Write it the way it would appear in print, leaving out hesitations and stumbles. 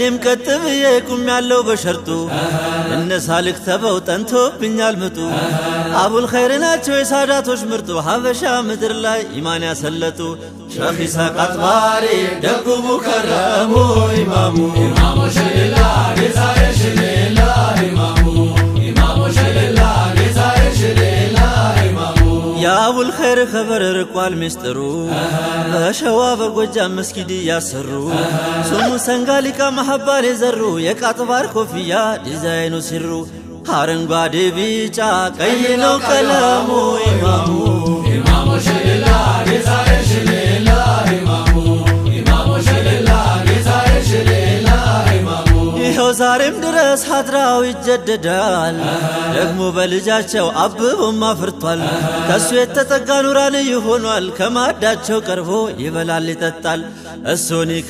እኔም ቀጥ ብዬ ቁም ያለው በሸርጡ እነሳልክ ተበው ጠንቶብኛል ምጡ አቡል ኸይር ናቸው የሳዳቶች ምርጡ ሀበሻ ምድር ላይ ኢማን ያሰለጡ ሸኽ ኢስሐቅ አጥባሪ ደጉ ሙከረሙ ኢማሙ ሽልላ ጌታዬ ሽልላ ኢማሙ ኢማሙ ሽልላ ጌታዬ ሽልላ ኢማሙ የአቡል ኸይር ኸበር ርቋል ሚስጥሩ በሸዋ በጎጃም መስጊድ ያሰሩ ሱሙ ሰንጋሊቃ መሐባን የዘሩ የቃጥባር ኮፍያ ዲዛይኑ ሲሩ አረንጓዴ ቢጫ ቀይ ነው ቀለሙ ኢማሙ ኢማሙ ሽልላ ጌታዬ ሽልላ ኢማሙ ኢማሙ ሽልላ ጌታዬ ሽልላ ኢማሙ ይኸው ዛሬም ድረስ ሀድራው ይጀደዳል ደግሞ በልጃቸው አብቦም አፍርቷል ከሱ የተጠጋ ኑራን ይሆኗል ከማዳቸው ቀርቦ ይበላል ይጠጣል እሱን